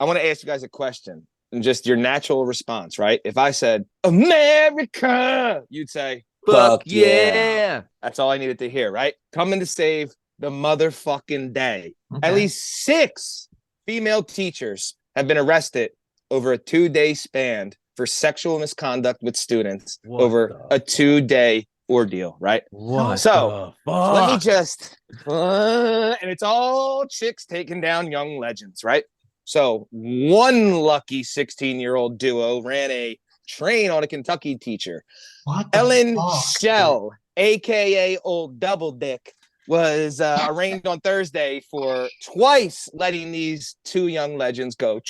I want to ask you guys a question and just your natural response, right? If I said America, you'd say, fuck yeah. That's all I needed to hear, right? Coming to save the motherfucking day. Okay. At least 6 female teachers have been arrested over a 2-day span for sexual misconduct with students over a 2-day ordeal, right? So let me just, and it's all chicks taking down young legends, right? So one lucky 16-year-old duo ran a train on a Kentucky teacher. Ellen Shell, aka Old Double Dick, was arraigned on Thursday for twice letting these 2 young legends go.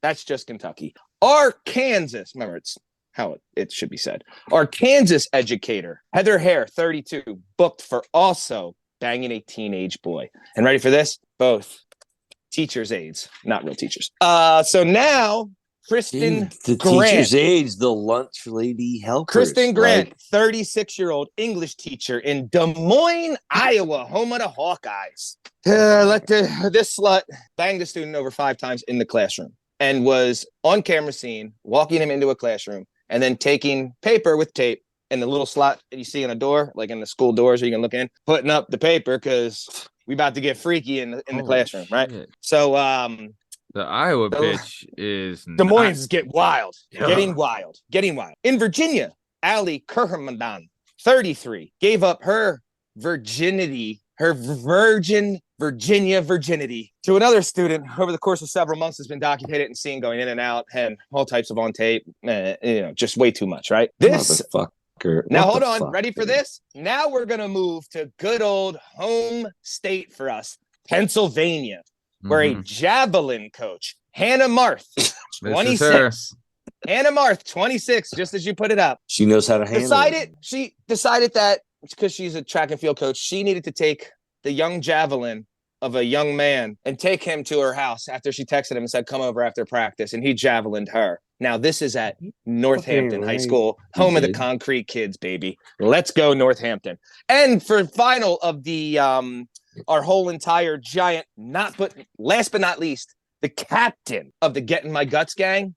That's just Kentucky. Arkansas, remember, it's how it should be said. Arkansas educator Heather Hare, 32, booked for also banging a teenage boy. And ready for this? Both teachers' aides, not real teachers. So now Kristen the Grant, teacher's aides, the lunch lady helpers. Kristen Grant, 36-year-old English teacher in Des Moines, Iowa, home of the Hawkeyes. This slut banged a student over 5 times in the classroom and was on camera seen walking him into a classroom and then taking paper with tape and the little slot that you see in a door, like in the school doors where you can look in, putting up the paper because we about to get freaky in the classroom, right? So the Iowa bitch is Des Moines is getting wild. In Virginia, Allie Kerhermandan, 33, gave up her virginity, Virginia virginity to another student over the course of several months. Has been documented and seen going in and out and all types of on tape. Just way too much, right? This now hold on, ready for this? Now we're gonna move to good old home state for us, Pennsylvania, where a javelin coach, Hannah Marth, 26. Hannah Marth, 26, just as you put it up. She knows how to handle it. She decided that because she's a track and field coach, she needed to take the young javelin of a young man and take him to her house after she texted him and said, come over after practice. And he javelined her. Now, this is at Northampton High School, home of the concrete kids, baby. Let's go, Northampton. And for final of the our whole entire giant, last but not least, the captain of the Getting My Guts gang,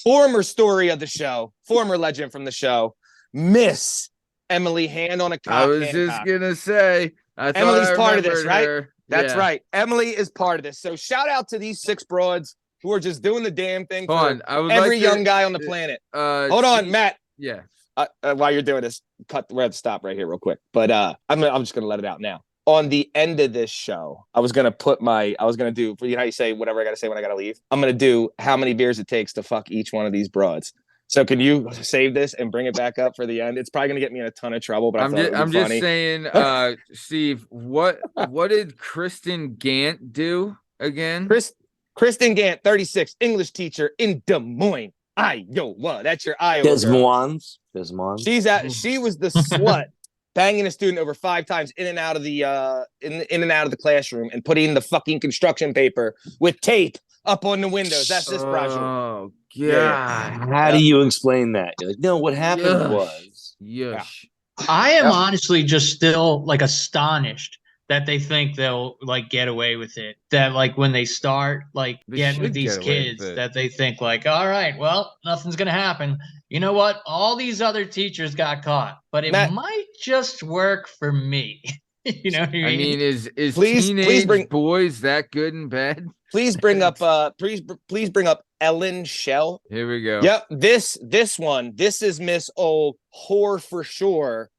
former story of the show, former legend from the show, Miss Emily Hand on a Cock. I was just gonna say, Emily's part of this, right? That's right. Emily is part of this. So shout out to these 6 broads who are just doing the damn thing for every young guy on the planet. Hold on, Matt. Yeah. While you're doing this, we're at the stop right here real quick. But I'm just gonna let it out now. On the end of this show, I was gonna do, you know how you say whatever I gotta say when I gotta leave? I'm gonna do how many beers it takes to fuck each one of these broads. So can you save this and bring it back up for the end? It's probably gonna get me in a ton of trouble, but I'm just saying, Steve, what did Kristen Gant do again? Kristen Gant, 36, English teacher in Des Moines, Iowa. That's your Iowa. Des Moines. She was the slut banging a student over 5 times in and out of the in and out of the classroom and putting the fucking construction paper with tape up on the windows. That's this project. Oh God! How do you explain that? You're like, no, what happened was. I am honestly just still like astonished that they think they'll like get away with it. That like when they start like getting with these kids, that they think like, all right, well, nothing's gonna happen. You know what? All these other teachers got caught, but it might just work for me. You know what I mean? I mean, is teenage boys that good in bed? Please bring up please bring up Ellen Shell. Here we go. Yep, this is Miss Old Whore for sure.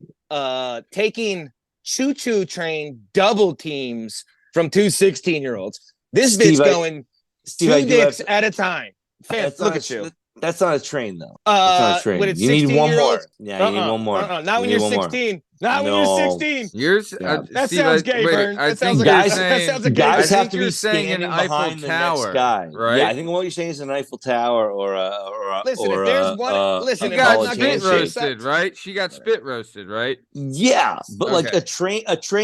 Taking choo-choo train double teams from 2 16-year-olds. This bitch going 2 dicks at a time. Look at you. That's not a train, though. That's not a train. You need one more. Yeah, you need one more. Not when you're 16. Not when you're 16. That sounds gay, Bern. That sounds like guys have to be saying an Eiffel Tower, guy, right? Yeah, I think what you're saying is an Eiffel Tower or a. Listen, if there's one. Listen, she got spit roasted, right? She got spit roasted, right? Yeah, but like a train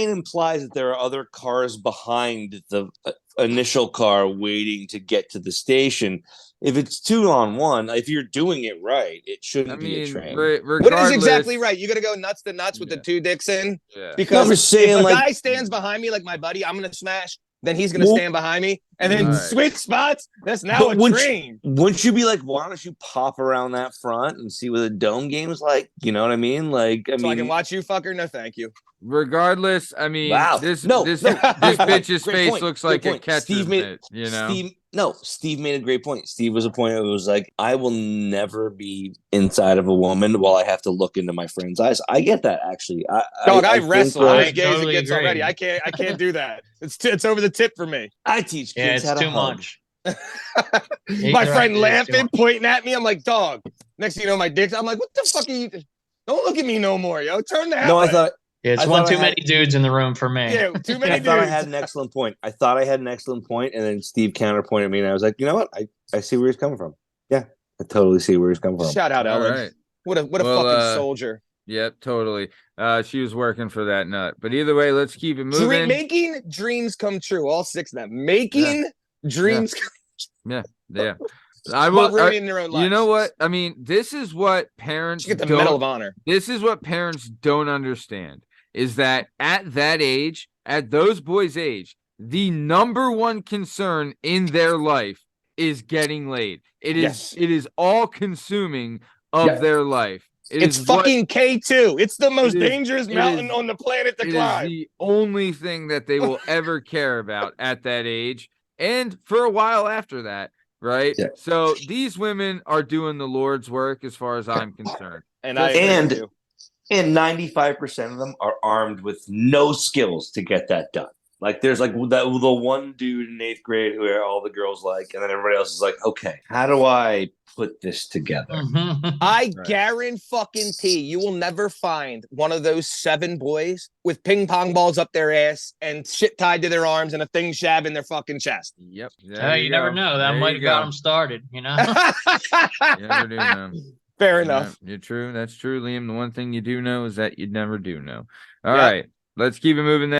implies that there are other cars behind the initial car waiting to get to the station. If it's 2-on-1, if you're doing it right, it shouldn't be a train. What is exactly right? You got to go nuts to nuts with the 2 dicks in? Yeah. Because if a guy stands behind me like my buddy, I'm going to smash then he's gonna stand behind me, and then switch spots. That's now a train. Wouldn't you be like, why don't you pop around that front and see what the dome game is like? You know what I mean? Like, I can watch you, fucker. No, thank you. Regardless, I mean, this bitch's face looks like a catcher's mitt, you know? Steve made a great point. Steve was a point that was like, I will never be inside of a woman while I have to look into my friend's eyes. I get that, actually. I wrestle. As gay as it gets already. I can't do that. It's over the tip for me. I teach kids how to too much. My friend laughing, pointing at me. I'm like, dog. Next thing you know, my dick's. I'm like, what the fuck are you? Don't look at me no more, yo. Turn the hell. No, I thought. It's one too many dudes in the room for me. Yeah, too many dudes. I thought I had an excellent point. And then Steve counterpointed me, and I was like, you know what? I see where he's coming from. Yeah, I totally see where he's coming from. Shout out, Ellen. Right. What a fucking soldier. Yep, totally. She was working for that nut. But either way, let's keep it moving. Making dreams come true. All 6 of them. Making dreams come true. Yeah. I will. You know what? I mean, this is what parents get the Medal of Honor. This is what parents don't understand. Is that at that age, at those boys' age, the number one concern in their life is getting laid. It is all consuming of their life. It's fucking K2. It's the most dangerous mountain on the planet to climb. It is the only thing that they will ever care about at that age, and for a while after that, right? Yeah. So these women are doing the Lord's work as far as I'm concerned. And 95% of them are armed with no skills to get that done. Like there's like the one dude in 8th grade who all the girls like, and then everybody else is like, okay, how do I put this together? I guarantee you will never find one of those 7 boys with ping pong balls up their ass and shit tied to their arms and a thing shoved in their fucking chest. Yep. You never know. That might have got them started, you know? You never do know. Fair enough. You're true. That's true, Liam. The one thing you do know is that you never do know. All right. Let's keep it moving.